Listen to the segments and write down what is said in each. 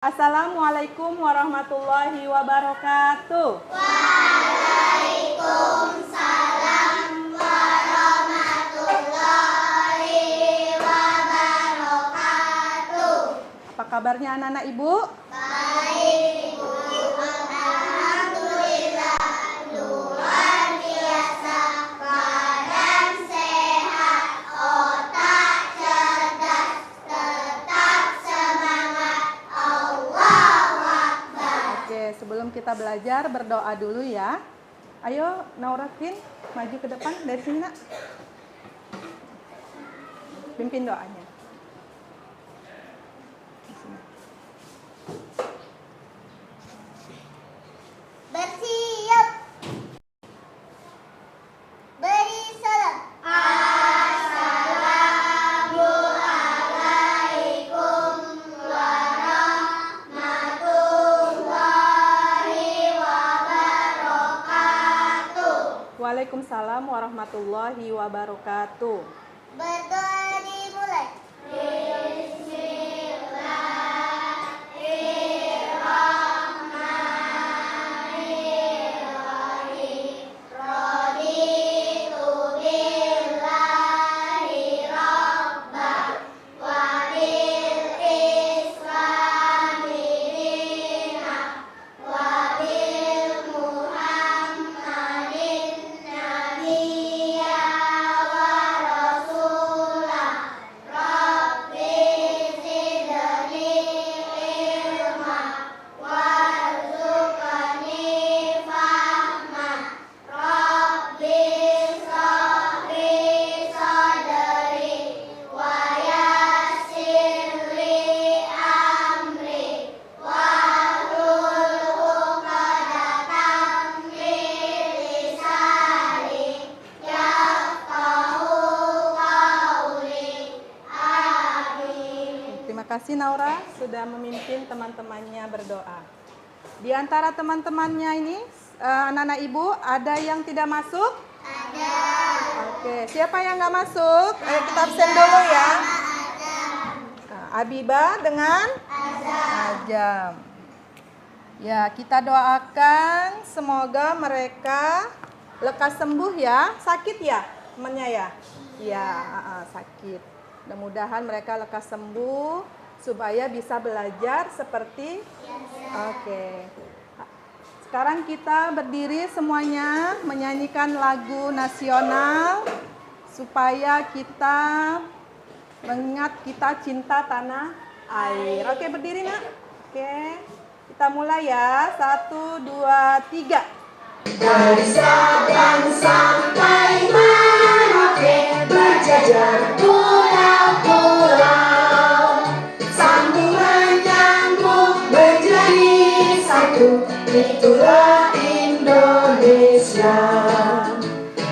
Assalamualaikum warahmatullahi wabarakatuh. Waalaikumsalam warahmatullahi wabarakatuh. Apa kabarnya anak-anak Ibu? Baik, Ibu. Alhamdulillah. Luar biasa. Badan sehat, otak cerdas, tetap semangat. Allahu Akbar. Oke, sebelum kita belajar berdoa dulu ya. Ayo Nauratin, maju ke depan dari sini nak. Pimpin doanya. Bersiap. Beri salam. Assalamualaikum warahmatullahi wabarakatuh. Waalaikumsalam warahmatullahi wabarakatuh. Berdoa dimulai. Bismillahirrahmanirrahim. Raditu billahi rabban wa bil islami dinan wa bil muhammadin nabiyya wa rasulah. Rabbi zidni ilma warzuqni fahma. Rabbi shrahli sadri wa yassir li amri wahlul 'uqdatam min lisani yafqahu qawli. Amin. Terima kasih Naura sudah memimpin teman-temannya berdoa. Di antara teman-temannya ini, anak-anak Ibu, ada yang tidak masuk? Ada. Oke, siapa yang nggak masuk? Ayo kita absen dulu ya. Nah, Abiba dengan Ajam. Ya, kita doakan semoga mereka lekas sembuh ya. Sakit ya temannya ya? Iya, sakit. Mudah-mudahan mereka lekas sembuh supaya bisa belajar seperti Oke. Sekarang kita berdiri semuanya menyanyikan lagu nasional supaya kita mengingat kita cinta tanah air. Oke, berdiri nak. Oke, kita mulai ya. 1, 2, 3. Dari Sabang sampai Merauke berjajar pulau-pulau, sambung menyambung menjadi satu, itulah Indonesia.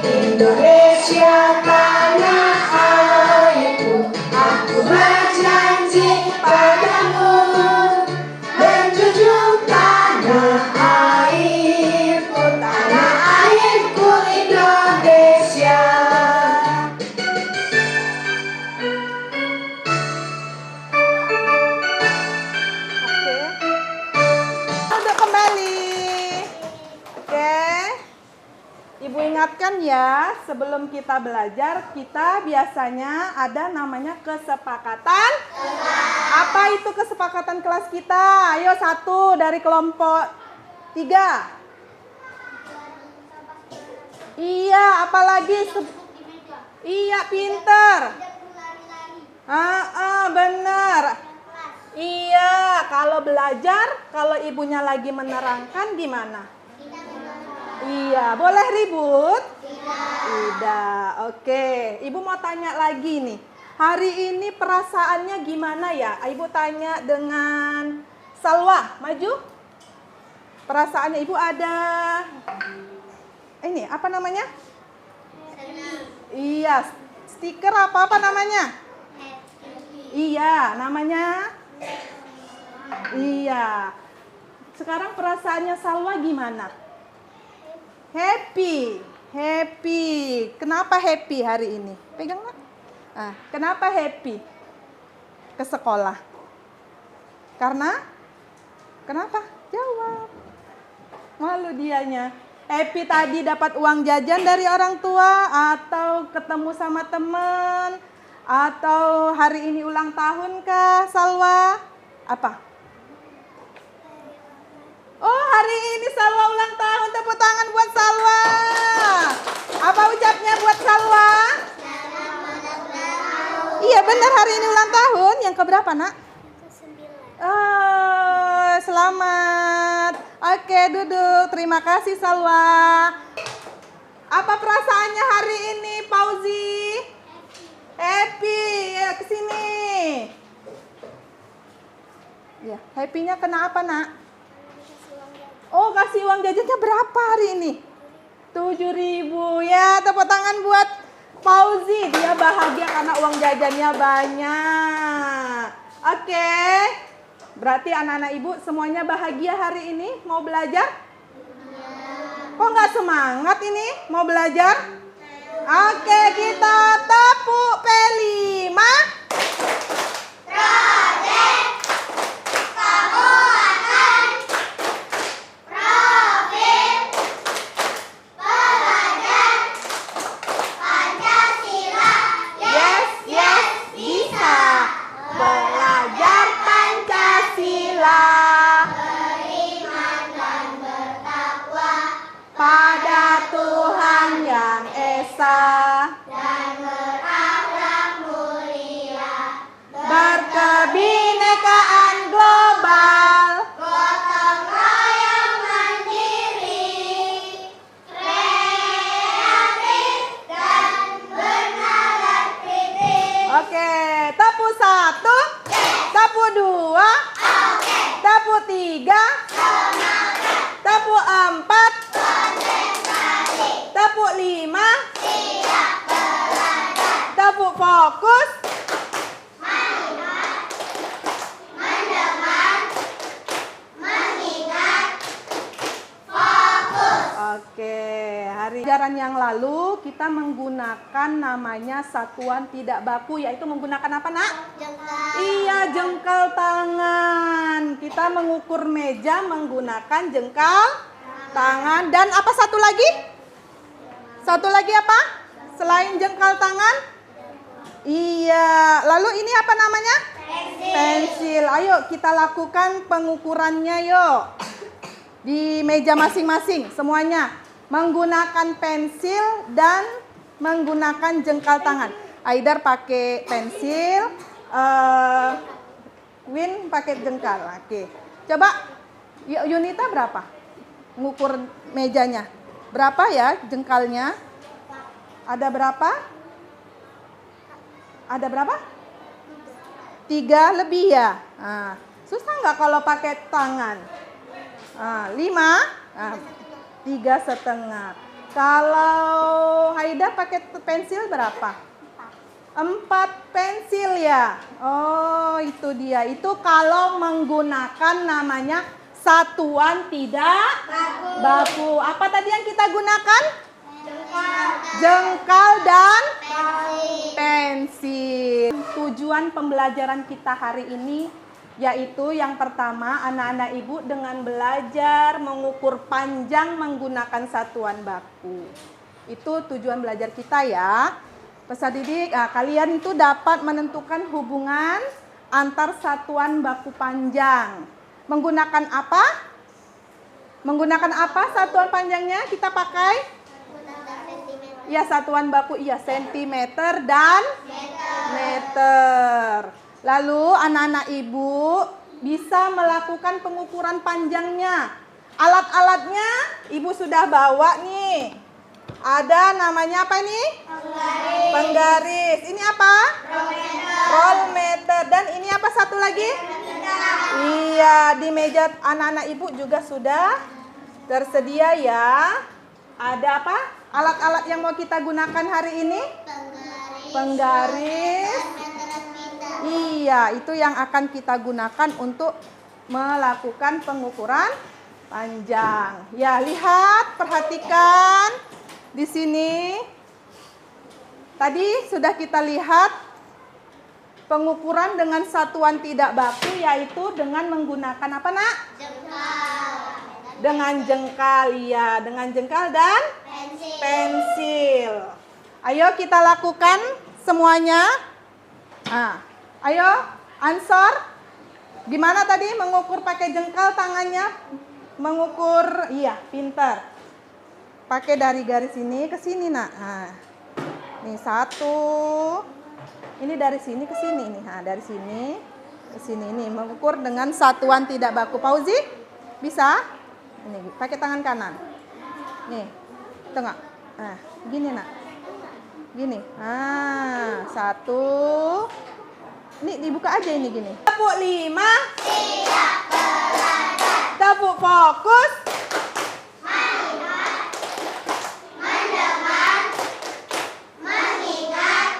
Indonesia tanah airku, aku berjanji padamu menjunjung tanah airku, tanah airku Indonesia. Oke. Udah kembali. Oke. Ibu ingatkan ya, sebelum kita belajar, kita biasanya ada namanya kesepakatan. Apa itu kesepakatan kelas kita? Ayo, 1 dari kelompok 3. Iya, apalagi? Iya, pinter. Benar. Iya, kalau belajar, kalau ibunya lagi menerangkan gimana? Iya, boleh ribut? Tidak. Oke, ibu mau tanya lagi nih. Hari ini perasaannya gimana ya? Ibu tanya dengan Salwa, maju. Perasaannya ibu ada. Ini apa namanya? Iya, stiker apa namanya? Iya, namanya? Iya. Sekarang perasaannya Salwa gimana? Happy. Kenapa happy hari ini? Pegang nak. Kenapa happy ke sekolah? Karena Kenapa? Jawab. Malu dianya. Happy tadi dapat uang jajan dari orang tua atau ketemu sama teman atau hari ini ulang tahun kah Salwa? Apa? Oh, hari ini Salwa ulang tahun. Tepuk tangan buat Salwa. Apa ucapnya buat Salwa? Iya benar, hari ini ulang tahun. Yang keberapa nak? Oh, selamat. Oke, duduk. Terima kasih Salwa. Apa perasaannya hari ini, Pauzi? Happy. Ya, kesini. Ya, happy-nya kena apa nak? Oh, kasih uang jajannya berapa hari ini? 7.000. Ya, tepuk tangan buat Pauzi. Dia bahagia karena uang jajannya banyak. Oke. Berarti anak-anak ibu semuanya bahagia hari ini mau belajar? Kok nggak semangat ini mau belajar? Oke, kita tepuk P5. Berkebinekaan global, Gotong royong mandiri, kreatif dan bernalar kritis. Oke, tepuk 1, tepuk 2, tepuk 3, tepuk 4, tepuk 5, tepuk fokus, Oke, hari pelajaran yang lalu kita menggunakan namanya satuan tidak baku, yaitu menggunakan apa nak? Jengkal. Iya, jengkal tangan. Kita mengukur meja menggunakan jengkal tangan. Dan apa satu lagi? Satu lagi apa? Selain jengkal tangan? Iya, lalu ini apa namanya? Pensil. Ayo kita lakukan pengukurannya yuk. Di meja masing-masing semuanya menggunakan pensil dan menggunakan jengkal tangan. Aidar pakai pensil, Win pakai jengkal. Oke. Coba Yunita berapa? Ngukur mejanya. Berapa ya jengkalnya? Ada berapa? Ada berapa? 3 lebih ya. Nah, susah nggak kalau pakai tangan? 5, 3,5. Kalau Haida pakai pensil berapa? 4 pensil ya. Oh, itu dia. Itu kalau menggunakan namanya satuan tidak baku. Apa tadi yang kita gunakan? Jengkal dan pensil. Tujuan pembelajaran kita hari ini yaitu yang pertama, anak-anak ibu dengan belajar mengukur panjang menggunakan satuan baku. Itu tujuan belajar kita ya. Peserta didik, kalian itu dapat menentukan hubungan antar satuan baku panjang. Menggunakan apa? Menggunakan apa satuan panjangnya kita pakai? Ya, satuan baku iya sentimeter dan meter. Lalu anak-anak ibu bisa melakukan pengukuran panjangnya. Alat-alatnya ibu sudah bawa nih. Ada namanya apa ini? Penggaris. Ini apa? Rollmeter. Dan ini apa satu lagi? Iya, di meja anak-anak ibu juga sudah tersedia ya. Ada apa? Alat-alat yang mau kita gunakan hari ini? Penggaris. Iya, itu yang akan kita gunakan untuk melakukan pengukuran panjang. Ya, lihat, perhatikan di sini. Tadi sudah kita lihat Pengukuran dengan satuan tidak baku yaitu dengan menggunakan apa, Nak? Jengkal. Dengan jengkal, ya. Dengan jengkal dan pensil. Ayo kita lakukan semuanya. Nah, ayo, ansor. Gimana tadi mengukur pakai jengkal tangannya? Mengukur, iya, pintar. Pakai dari garis ini ke sini, Nak. Nah, nih 1. Ini dari sini ke sini nih. Nah, dari sini ke sini nih mengukur dengan satuan tidak baku. Pauzi? Bisa? Ini pakai tangan kanan. Nih. Tengok. Nah, gini, Nak. Gini. Nah, 1. Ini dibuka aja ini gini. Tepuk 5. Siap belajar. Tepuk fokus. Melihat. Mendengar. Mengingat.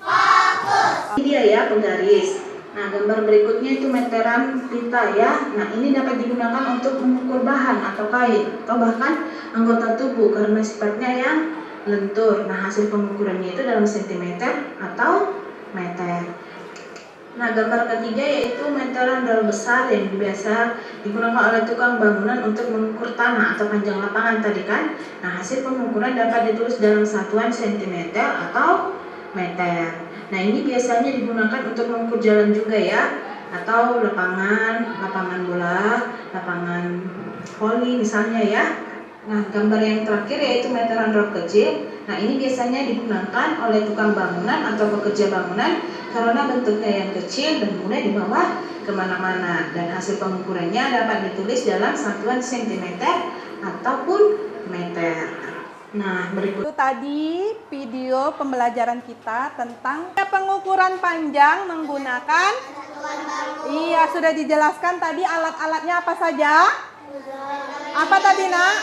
Fokus. Ini dia ya penggaris. Nah, gambar berikutnya itu meteran pita ya. Nah, ini dapat digunakan untuk mengukur bahan atau kain atau bahkan anggota tubuh karena sifatnya yang lentur. Nah, hasil pengukurannya itu dalam sentimeter atau meter. Nah, gambar ketiga yaitu meteran rel besar yang biasa digunakan oleh tukang bangunan untuk mengukur tanah atau panjang lapangan tadi kan. Nah, hasil pengukuran dapat ditulis dalam satuan sentimeter atau meter. Nah, ini biasanya digunakan untuk mengukur jalan juga ya, atau lapangan bola, lapangan voli misalnya ya. Nah, gambar yang terakhir yaitu meteran rel kecil. Nah, ini biasanya digunakan oleh tukang bangunan atau pekerja bangunan karena bentuknya yang kecil dan mudah dibawa kemana-mana. Dan hasil pengukurannya dapat ditulis dalam satuan sentimeter ataupun meter. Nah, berikut Itu tadi video pembelajaran kita tentang pengukuran panjang menggunakan. Iya, sudah dijelaskan tadi alat-alatnya apa saja. Apa tadi, Nak?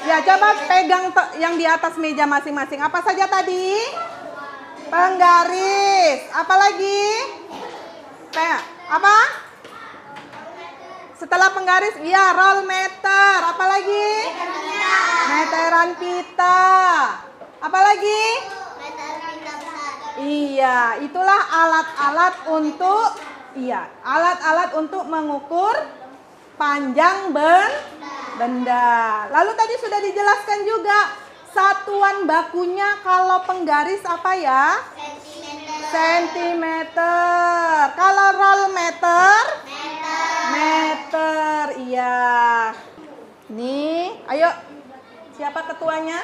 Ya, coba pegang yang di atas meja masing-masing. Apa saja tadi? Penggaris. Apa lagi? Apa? Setelah penggaris, iya, roll meter. Apa lagi? Meteran pita. Apa lagi? Meteran pita besar. Iya, itulah alat-alat untuk mengukur panjang benda. Lalu tadi sudah dijelaskan juga satuan bakunya kalau penggaris apa ya? Sentimeter. Kalau roll meter? Meter. Iya. Nih, ayo. Siapa ketuanya?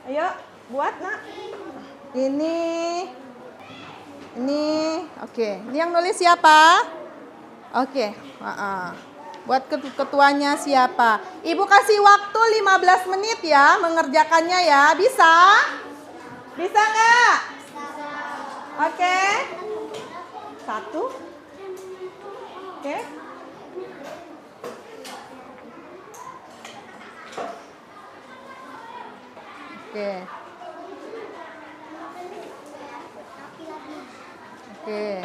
Ayo, buat, Nak. Ini. Oke. Ini yang nulis siapa? Oke. Buat ketuanya siapa? Ibu kasih waktu 15 menit ya mengerjakannya ya. Bisa? Bisa nggak? Oke. 1. Oke. Oke. Oke.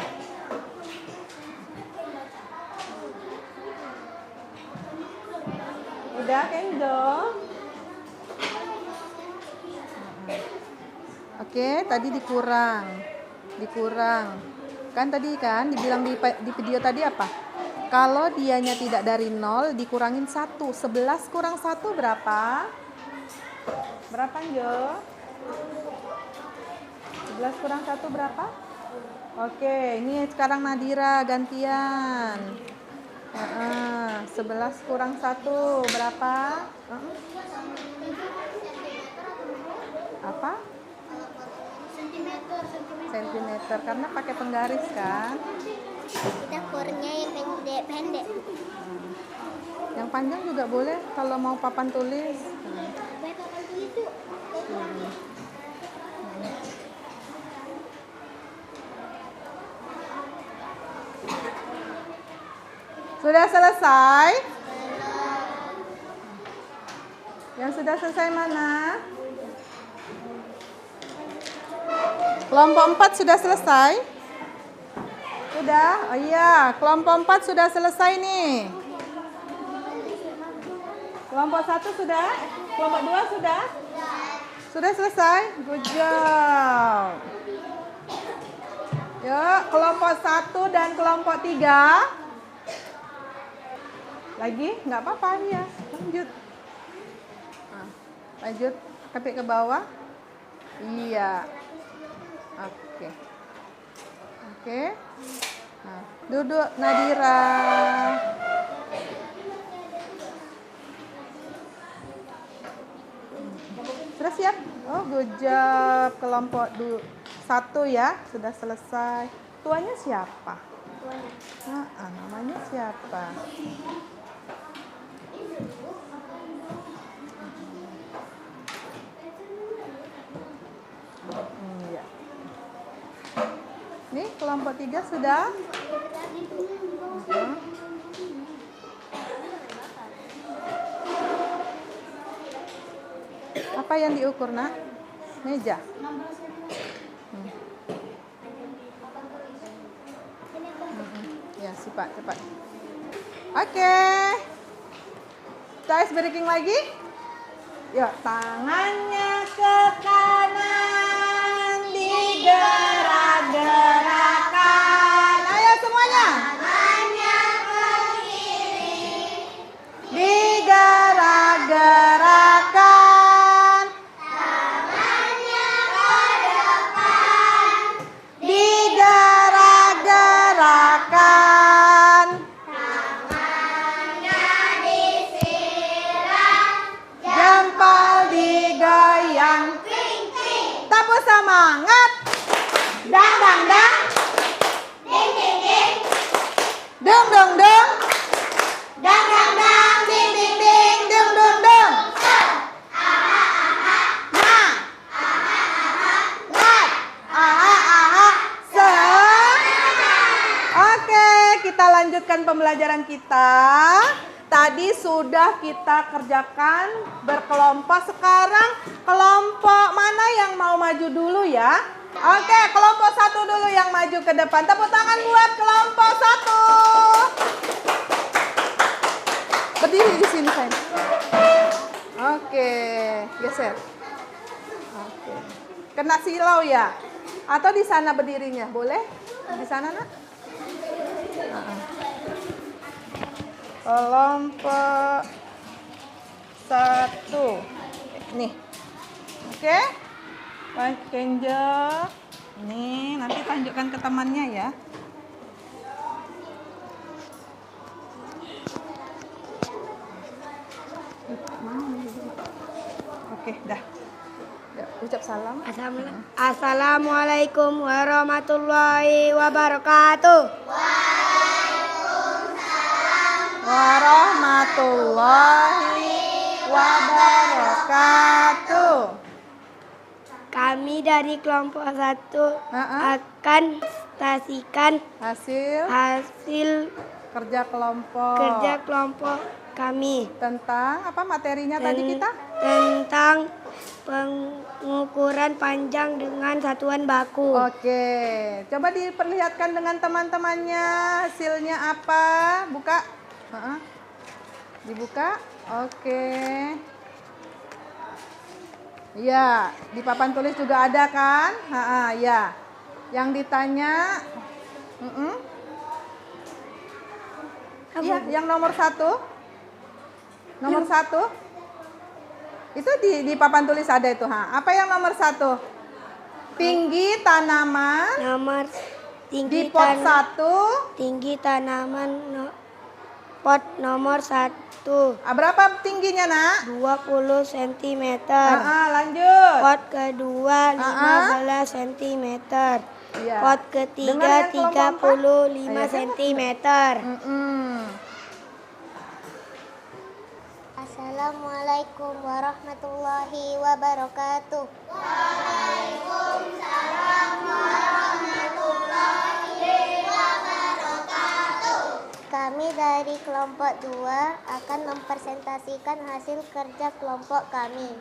Udah, Kenzo? Oke, tadi dikurang. Kan tadi kan dibilang di video tadi apa? Kalau dianya tidak dari 0 dikurangin 1. 11 kurang 1 berapa? Berapa, Jo? 11 kurang 1 berapa? Oke, ini sekarang Nadira gantian. 11 kurang 1 berapa? Apa? Sentimeter, karena pakai penggaris kan. Kita kurnya yang pendek. Yang panjang juga boleh kalau mau papan tulis. Papan tulis tuh. Sudah selesai? Yang sudah selesai mana? Kelompok 4 sudah selesai? Sudah? Oh iya, kelompok 4 sudah selesai nih. Kelompok 1 sudah? Kelompok 2 sudah? Sudah selesai? Good job. Yuk, kelompok 1 dan kelompok 3. Lagi? Nggak apa-apa ya. Lanjut. Nah, lanjut. Kepik ke bawah. Iya. Oke. Oke. Nah, duduk Nadira. Sudah siap? Oh, good job. Kelompok 1 ya, sudah selesai. Tuanya siapa? Namanya siapa? Ya. Nih, kelompok 3 sudah. Apa yang diukur, Nak? Meja. Ya, cepat. Oke. Kita ice breaking lagi. Yuk, tangannya ke kanan, digerak-gerakkan. Ayo semuanya. Tangannya ke kiri. Digerak-gerakkan. Tangannya ke depan. Digerak-gerakkan. Tangannya disiram. Jempol digoyang. Kring kring. Tepuk semangat. Dang dang dang. Ding ding ding. Dung dung dung. Dang dang dang. Ding ding ding. Dung dung dung. Nah. Lat. Aha aha. Se. Oke, kita lanjutkan pembelajaran kita. Tadi sudah kita kerjakan berkelompok. Sekarang kelompok mana yang mau maju dulu ya? Oke, kelompok 1 dulu yang maju ke depan. Tepuk tangan buat kelompok 1. Berdiri di sini, sayang. Oke, geser. Oke. Kena silau ya? Atau di sana berdirinya? Boleh? Di sana, Nak? Kelompok 1. Nih. Oke. Pak Kenjo. Nih, nanti tunjukkan ke temannya ya. Oke, dah. Ucap salam. Assalamualaikum warahmatullahi wabarakatuh. Warahmatullahi wabarakatuh. Kami dari kelompok 1 Ha-ha. akan presentasikan Hasil kerja kelompok kami tentang apa materinya tadi kita? tentang pengukuran panjang dengan satuan baku. Oke, coba diperlihatkan dengan teman-temannya hasilnya apa? Buka. Dibuka. Oke. Ya, di papan tulis juga ada kan? Ya. Yang ditanya, iya, yang nomor 1. Nomor 1. Itu di papan tulis ada itu. Apa yang nomor 1? Tinggi tanaman. Di pot 1. Tinggi tanaman pot nomor 1. Berapa tingginya, Nak? 20 cm. Lanjut. Pot kedua 15 cm. Iya. Pot ketiga 35 cm. Assalamualaikum warahmatullahi wabarakatuh. Waalaikumsalam warahmatullahi wabarakatuh. Kami dari kelompok 2 akan mempresentasikan hasil kerja kelompok kami.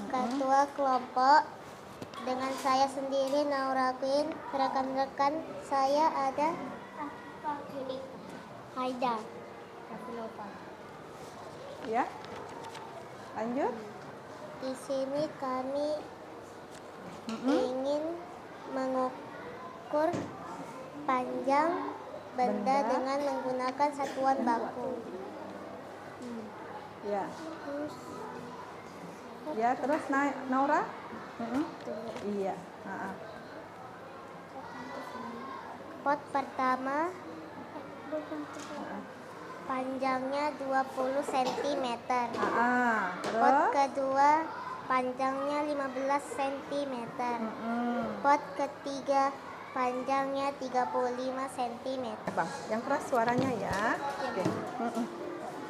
Ketua kelompok dengan saya sendiri Naura Queen, rekan-rekan saya ada Haida. Ya. Lanjut. Di sini kami ingin mengukur panjang benda dengan menggunakan satuan baku. Ya. Ya, terus Naura? Iya. Pot pertama panjangnya 20 cm. Pot Terus? kedua panjangnya 15 cm. Pot ketiga panjangnya 35 cm. Bang, yang keras suaranya ya. Oke.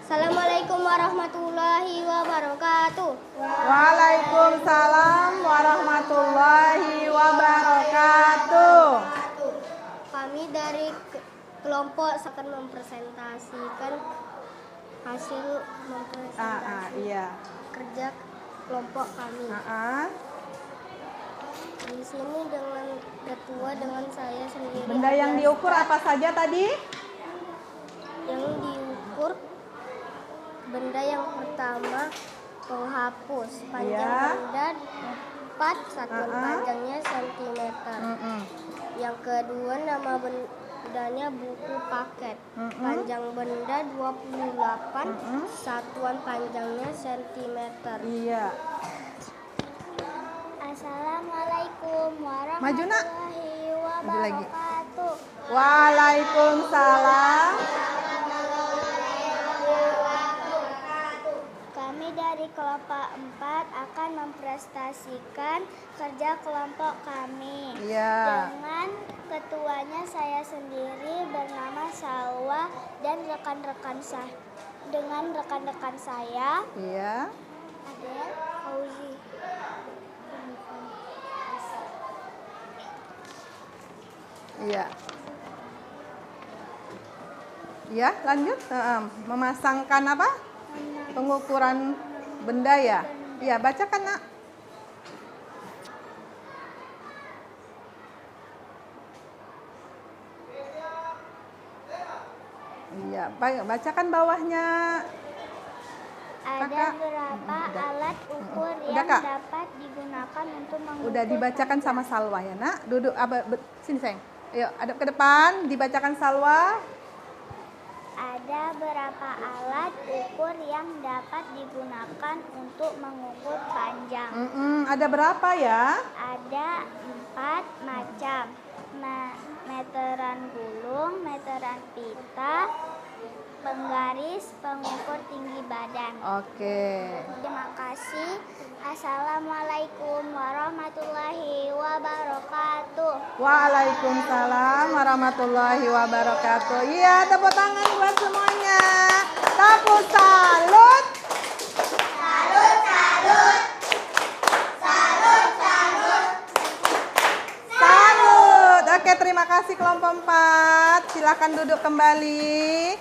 Assalamualaikum warahmatullahi wabarakatuh. Waalaikumsalam warahmatullahi wabarakatuh. Kami dari kelompok akan mempresentasikan hasil Iya. kerja kelompok kami. Di sini dengan ketua dengan saya sendiri. Benda yang diukur apa saja tadi? Yang diukur benda yang pertama penghapus, panjang benda 4, satuan panjangnya cm. Yang kedua nama bendanya buku paket, panjang benda 28, satuan panjangnya cm. Iya. Assalamualaikum warahmatullahi wabarakatuh. Waalaikumsalam. Kami dari kelompok 4 akan mempresentasikan kerja kelompok kami. Iya. Dengan ketuanya saya sendiri bernama Salwa dan rekan-rekan saya. Dengan rekan-rekan saya, Iya. Adel, Fauzi. Iya. Ya, lanjut. Memasangkan apa? Pengukuran benda ya. Iya, bacakan, Nak. Iya, baik. Bacakan bawahnya. Ada Kakak. berapa alat ukur Udah, yang Kak. dapat digunakan untuk mengukur Udah dibacakan sama Salwa ya, Nak. Duduk sini, sayang. Ayo, hadap ke depan, dibacakan Salwa. Ada berapa alat ukur yang dapat digunakan untuk mengukur panjang? Ada berapa ya? Ada 4 macam. Meteran gulung, meteran pita, penggaris, pengukur tinggi badan. Oke. Terima kasih. Assalamualaikum warahmatullahi wabarakatuh. Waalaikumsalam warahmatullahi wabarakatuh. Iya, tepuk tangan buat semuanya. Tepuk salut. Salut, salut. Salut, salut. Salut. Oke, terima kasih kelompok 4. Silakan duduk kembali.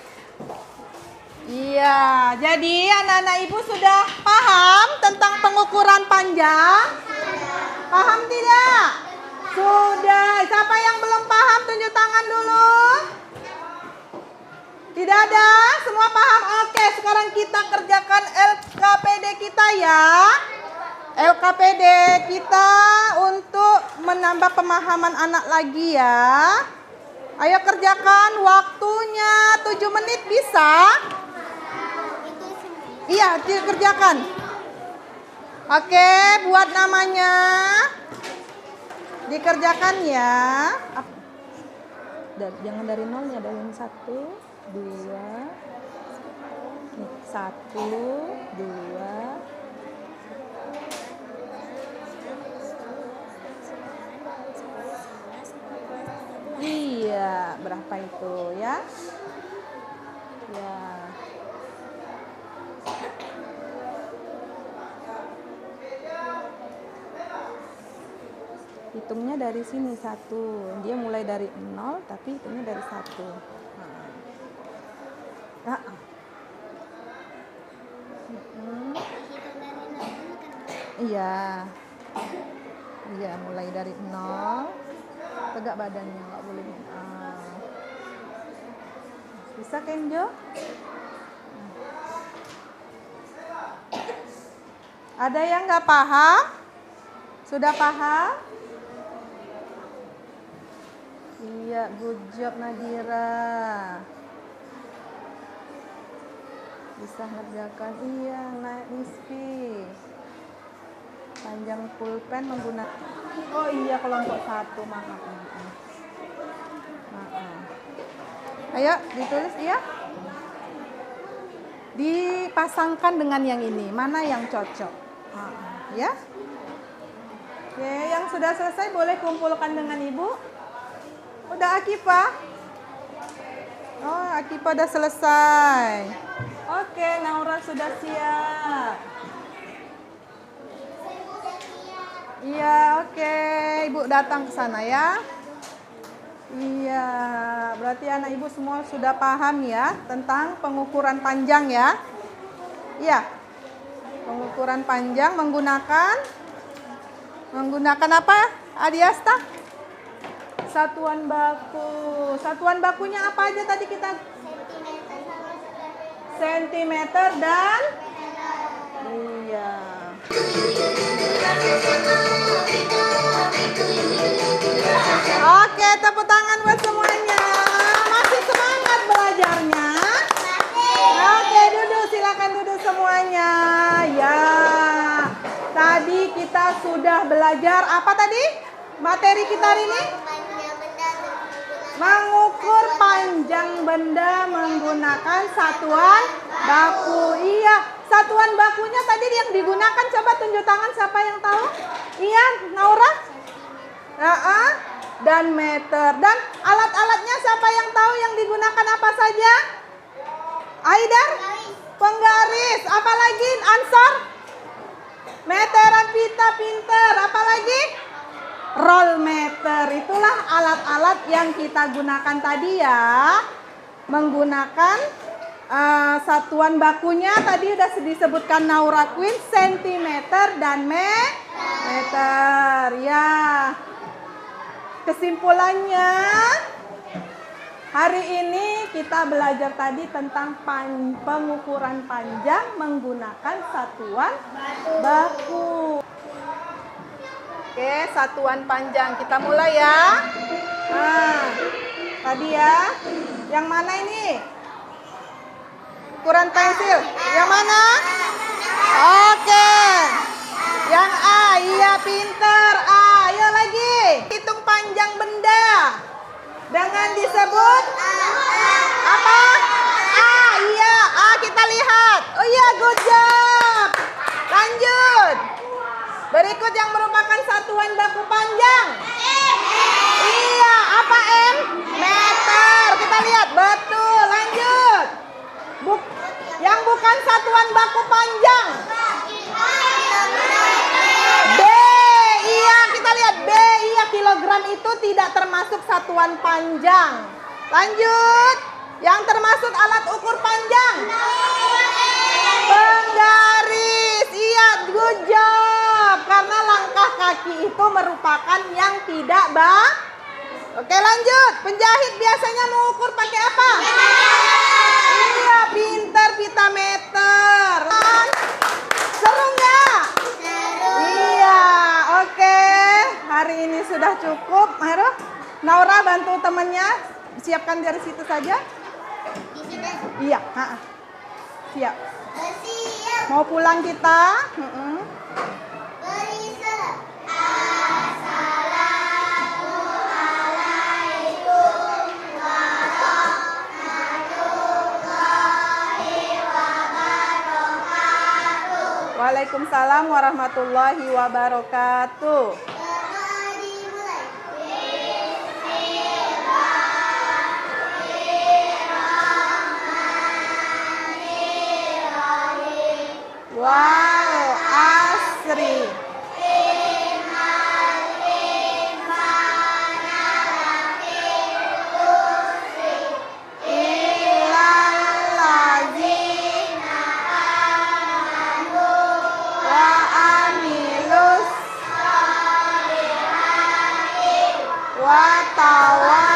Iya, jadi anak-anak ibu sudah paham tentang pengukuran panjang? Paham tidak? Sudah. Siapa yang belum paham tunjuk tangan dulu. Tidak ada? Semua paham? Oke, sekarang kita kerjakan LKPD kita ya. LKPD kita untuk menambah pemahaman anak lagi ya. Ayo kerjakan, waktunya 7 menit bisa? Iya, dikerjakan. Oke, buat namanya. Dikerjakan ya. Jangan dari nolnya, dari 1, 2. Nih, 1, 2. Iya, berapa itu ya? Ya. Hitungnya dari sini 1. Dia mulai dari 0 tapi hitungnya dari 1. Iya. Iya, mulai dari 0. Tegak badannya, nggak boleh. Bisa Kenjo? Ada yang nggak paham? Sudah paham? Iya, good job Nadira. Bisa ngerjakan. Iya, Nisfi. Panjang pulpen menggunakan. Oh iya, kelompok 1, maaf. Ayo, ditulis iya. Dipasangkan dengan yang ini. Mana yang cocok? Ya. Oke, yang sudah selesai boleh kumpulkan dengan Ibu. Udah Akifah? Oh, Akifah udah selesai. Oke, Naura sudah siap. Iya, oke. Ibu datang ke sana ya. Iya, berarti anak Ibu semua sudah paham ya tentang pengukuran panjang ya. Iya. Pengukuran panjang menggunakan apa? Adiasta? Satuan baku. Satuan bakunya apa aja tadi kita? Sentimeter dan iya. Oke, tepuk tangan buat semuanya. Masih semangat belajarnya? Oke, duduk, silakan duduk semuanya. Ya. Tadi kita sudah belajar apa tadi? Materi kita hari ini? Mengukur panjang benda menggunakan satuan baku. Iya, satuan bakunya tadi yang digunakan, coba tunjuk tangan siapa yang tahu? Iya, Naura? Dan meter. Dan alat-alatnya siapa yang tahu yang digunakan apa saja? Aidar? Penggaris. Apalagi? Ansar? Meteran, pita, pinter. Apalagi? Roll meter. Itulah alat-alat yang kita gunakan tadi ya. Menggunakan satuan bakunya tadi sudah disebutkan Naura Queen, sentimeter dan meter. Ya. Kesimpulannya, hari ini kita belajar tadi tentang pengukuran panjang menggunakan satuan baku. Oke, satuan panjang. Kita mulai ya. Nah, tadi ya. Yang mana ini? Ukuran pensil. Yang mana? Oke. Yang A, iya pinter. A, ayo lagi. Hitung panjang benda. Dengan disebut apa? A, iya. A, kita lihat. Oh iya, good job. Lanjut. Berikut yang merupakan satuan baku panjang. Iya, apa M? Meter. Kita lihat, betul. Lanjut. Yang bukan satuan baku panjang. B, iya kita lihat B, iya kilogram itu tidak termasuk satuan panjang. Lanjut. Yang termasuk alat ukur panjang. Penggaris, iya good job. Karena langkah kaki itu merupakan yang tidak Oke lanjut. Penjahit biasanya mengukur pakai apa? Iya pinter, pita meter. Seru nggak? Iya, oke. Hari ini sudah cukup. Ayo, Naura bantu temannya siapkan dari situ saja. Iya, siap. Mau pulang kita? Waalaikumsalam warahmatullahi wabarakatuh. Wal asri. Wa tawa